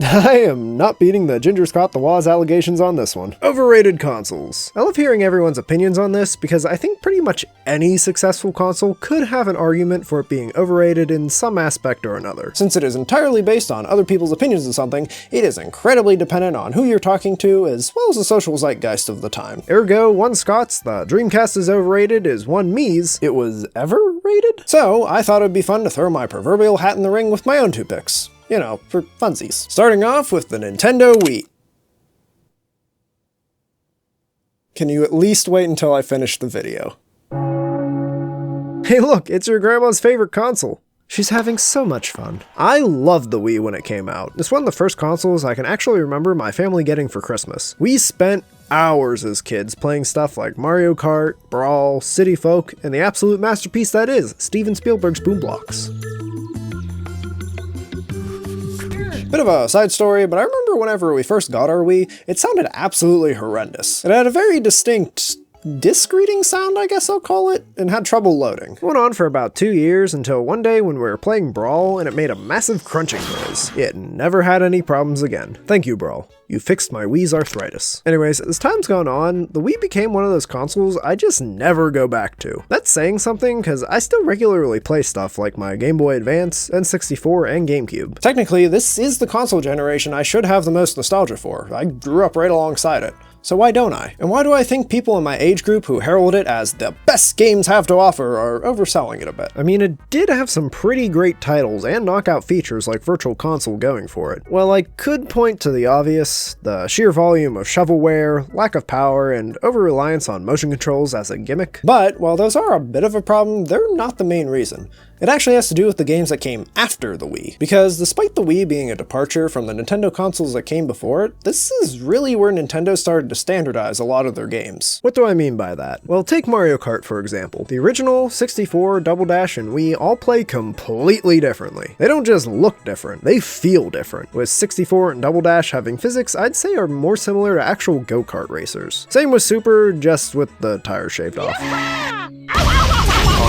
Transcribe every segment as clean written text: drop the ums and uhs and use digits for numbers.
I am not beating the Ginger Scott the Woz allegations on this one. Overrated consoles. I love hearing everyone's opinions on this because I think pretty much any successful console could have an argument for it being overrated in some aspect or another. Since it is entirely based on other people's opinions of something, it is incredibly dependent on who you're talking to as well as the social zeitgeist of the time. Ergo, one Scott's the Dreamcast is overrated is one Mii's it was ever rated? So I thought it'd be fun to throw my proverbial hat in the ring with my own two picks. You know, for funsies. Starting off with the Nintendo Wii. Can you at least wait until I finish the video? Hey look, it's your grandma's favorite console. She's having so much fun. I loved the Wii when it came out. It's one of the first consoles I can actually remember my family getting for Christmas. We spent hours as kids playing stuff like Mario Kart, Brawl, City Folk, and the absolute masterpiece that is Steven Spielberg's Boom Blocks. Bit of a side story, but I remember whenever we first got our Wii, it sounded absolutely horrendous. It had a very distinct disc reading sound, I guess I'll call it, and had trouble loading. It went on for about 2 years until one day when we were playing Brawl and it made a massive crunching noise. It never had any problems again. Thank you, Brawl. You fixed my Wii's arthritis. Anyways, as time's gone on, the Wii became one of those consoles I just never go back to. That's saying something, because I still regularly play stuff like my Game Boy Advance, N64, and GameCube. Technically, this is the console generation I should have the most nostalgia for. I grew up right alongside it. So why don't I? And why do I think people in my age group who herald it as the best games have to offer are overselling it a bit? I mean, it did have some pretty great titles and knockout features like Virtual Console going for it. Well, I could point to the obvious, the sheer volume of shovelware, lack of power, and over-reliance on motion controls as a gimmick. But while those are a bit of a problem, they're not the main reason. It actually has to do with the games that came after the Wii, because despite the Wii being a departure from the Nintendo consoles that came before it, this is really where Nintendo started to standardize a lot of their games. What do I mean by that? Well, take Mario Kart for example. The original, 64, Double Dash, and Wii all play completely differently. They don't just look different, they feel different, with 64 and Double Dash having physics I'd say are more similar to actual go-kart racers. Same with Super, just with the tires shaved off.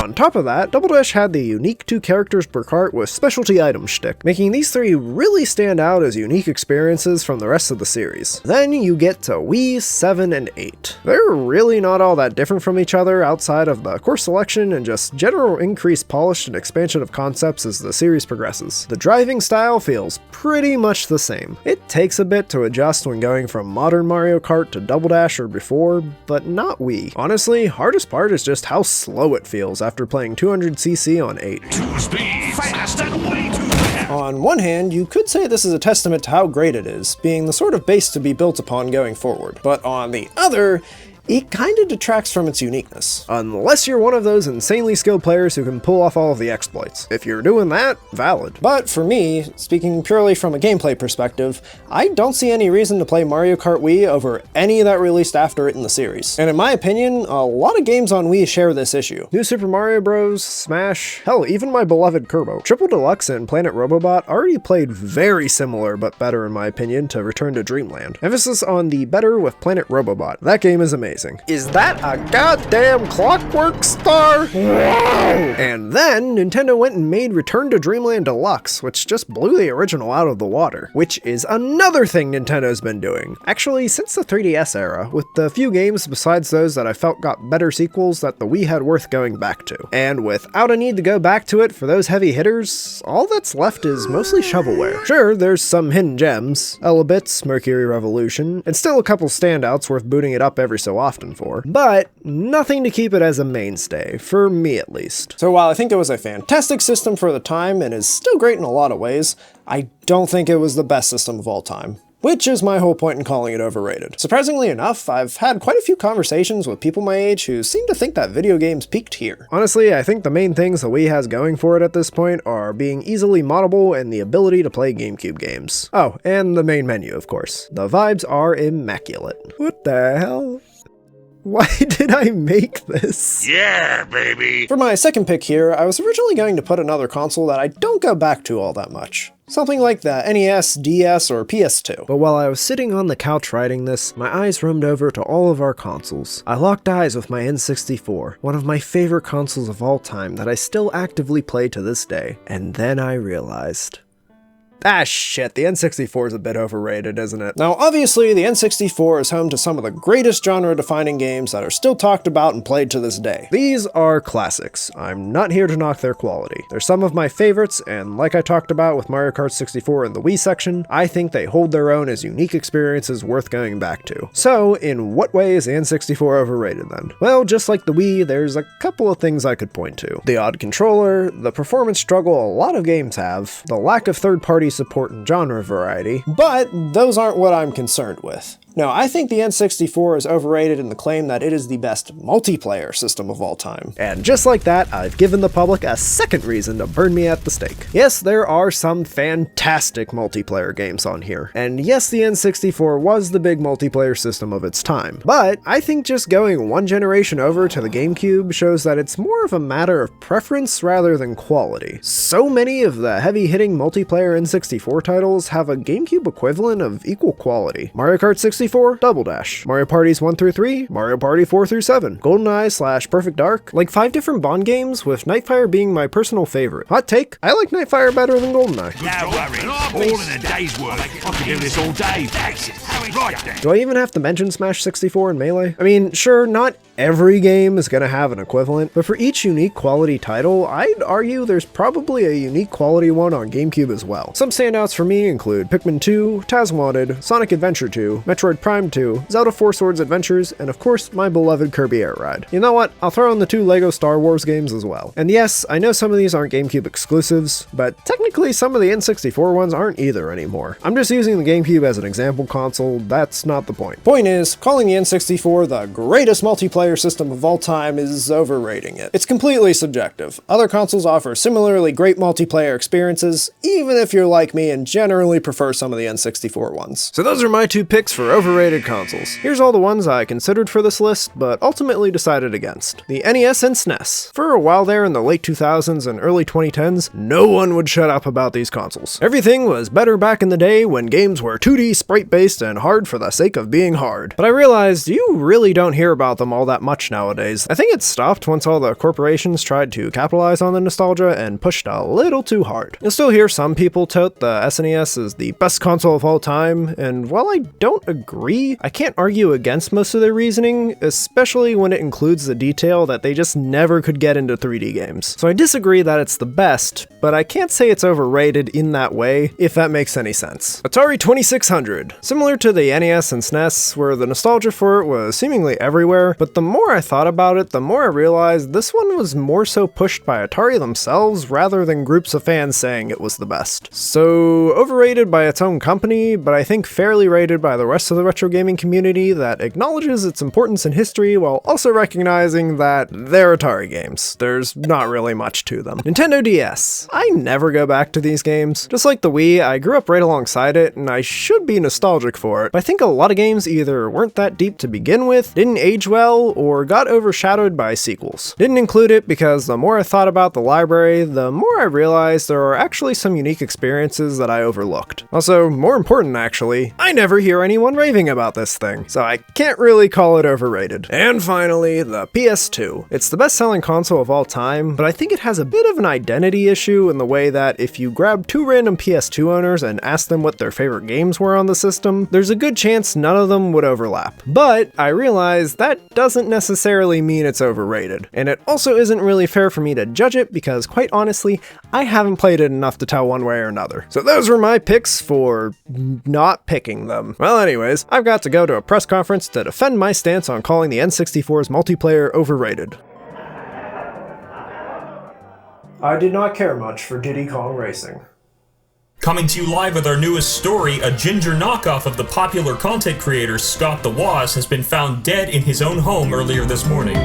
On top of that, Double Dash had the unique 2 characters per kart with specialty item shtick, making these 3 really stand out as unique experiences from the rest of the series. Then you get to Wii 7 and 8. They're really not all that different from each other outside of the course selection and just general increased polish and expansion of concepts as the series progresses. The driving style feels pretty much the same. It takes a bit to adjust when going from modern Mario Kart to Double Dash or before, but not Wii. Honestly, hardest part is just how slow it feels after playing 200cc on 8. Too speed, fast and way too fast. On one hand, you could say this is a testament to how great it is, being the sort of base to be built upon going forward. But on the other, it kinda detracts from its uniqueness. Unless you're one of those insanely skilled players who can pull off all of the exploits. If you're doing that, valid. But for me, speaking purely from a gameplay perspective, I don't see any reason to play Mario Kart Wii over any that released after it in the series. And in my opinion, a lot of games on Wii share this issue. New Super Mario Bros., Smash, hell, even my beloved Kirby. Triple Deluxe and Planet Robobot already played very similar but better in my opinion to Return to Dreamland. Emphasis on the better with Planet Robobot. That game is amazing. Is that a goddamn Clockwork Star? Wow! And then Nintendo went and made Return to Dreamland Deluxe, which just blew the original out of the water, which is another thing Nintendo's been doing. Actually, since the 3DS era, with the few games besides those that I felt got better sequels that the Wii had worth going back to. And without a need to go back to it for those heavy hitters, all that's left is mostly shovelware. Sure, there's some hidden gems, Elebits, Mercury Revolution, and still a couple standouts worth booting it up every so often for, but nothing to keep it as a mainstay, for me at least. So while I think it was a fantastic system for the time and is still great in a lot of ways, I don't think it was the best system of all time. Which is my whole point in calling it overrated. Surprisingly enough, I've had quite a few conversations with people my age who seem to think that video games peaked here. Honestly, I think the main things the Wii has going for it at this point are being easily moddable and the ability to play GameCube games. Oh, and the main menu, of course. The vibes are immaculate. What the hell? Why did I make this? Yeah, baby! For my second pick here, I was originally going to put another console that I don't go back to all that much. Something like the NES, DS, or PS2. But while I was sitting on the couch writing this, my eyes roamed over to all of our consoles. I locked eyes with my N64, one of my favorite consoles of all time that I still actively play to this day. And then I realized, Shit, the N64 is a bit overrated, isn't it? Now, obviously, the N64 is home to some of the greatest genre-defining games that are still talked about and played to this day. These are classics. I'm not here to knock their quality. They're some of my favorites, and like I talked about with Mario Kart 64 in the Wii section, I think they hold their own as unique experiences worth going back to. So, in what way is the N64 overrated then? Well, just like the Wii, there's a couple of things I could point to. The odd controller, the performance struggle a lot of games have, the lack of third-party support and genre variety, but those aren't what I'm concerned with. No, I think the N64 is overrated in the claim that it is the best multiplayer system of all time. And just like that, I've given the public a second reason to burn me at the stake. Yes, there are some fantastic multiplayer games on here, and yes, the N64 was the big multiplayer system of its time, but I think just going one generation over to the GameCube shows that it's more of a matter of preference rather than quality. So many of the heavy-hitting multiplayer N64 titles have a GameCube equivalent of equal quality. Mario Kart 64, Double Dash, Mario Parties 1 through 3, Mario Party 4 through 7, GoldenEye / Perfect Dark, like 5 different Bond games, with Nightfire being my personal favorite. Hot take, I like Nightfire better than GoldenEye. Now worry, all in a day's work. I could do this all day. Right then. Do I even have to mention Smash 64 and Melee? I mean, sure, not every game is gonna have an equivalent, but for each unique quality title, I'd argue there's probably a unique quality one on GameCube as well. Some standouts for me include Pikmin 2, Taz Wanted, Sonic Adventure 2, Metroid Prime 2, Zelda 4 Swords Adventures, and of course, my beloved Kirby Air Ride. You know what? I'll throw in the 2 LEGO Star Wars games as well. And yes, I know some of these aren't GameCube exclusives, but technically some of the N64 ones aren't either anymore. I'm just using the GameCube as an example console, that's not the point. Point is, calling the N64 the greatest multiplayer system of all time is overrating it. It's completely subjective. Other consoles offer similarly great multiplayer experiences, even if you're like me and generally prefer some of the N64 ones. So those are my 2 picks for overrated consoles. Here's all the ones I considered for this list, but ultimately decided against. The NES and SNES. For a while there in the late 2000s and early 2010s, no one would shut up about these consoles. Everything was better back in the day when games were 2D sprite-based and hard for the sake of being hard. But I realized you really don't hear about them all that much nowadays. I think it stopped once all the corporations tried to capitalize on the nostalgia and pushed a little too hard. You'll still hear some people tout the SNES as the best console of all time, and while I don't agree, I can't argue against most of their reasoning, especially when it includes the detail that they just never could get into 3D games. So I disagree that it's the best, but I can't say it's overrated in that way, if that makes any sense. Atari 2600. Similar to the NES and SNES, where the nostalgia for it was seemingly everywhere, but the more I thought about it, the more I realized this one was more so pushed by Atari themselves rather than groups of fans saying it was the best. So, overrated by its own company, but I think fairly rated by the rest of the retro gaming community that acknowledges its importance in history while also recognizing that they're Atari games. There's not really much to them. Nintendo DS. I never go back to these games. Just like the Wii, I grew up right alongside it, and I should be nostalgic for it, but I think a lot of games either weren't that deep to begin with, didn't age well, or got overshadowed by sequels. Didn't include it because the more I thought about the library, the more I realized there are actually some unique experiences that I overlooked. Also, more important actually, I never hear anyone raving about this thing, so I can't really call it overrated. And finally, the PS2. It's the best-selling console of all time, but I think it has a bit of an identity issue in the way that if you grab 2 random PS2 owners and ask them what their favorite games were on the system, there's a good chance none of them would overlap. But I realize that doesn't necessarily mean it's overrated, and it also isn't really fair for me to judge it because, quite honestly, I haven't played it enough to tell one way or another. So those were my picks for not picking them. Well, anyways, I've got to go to a press conference to defend my stance on calling the N64's multiplayer overrated. I did not care much for Diddy Kong Racing. Coming to you live with our newest story, a ginger knockoff of the popular content creator Scott the Woz has been found dead in his own home earlier this morning.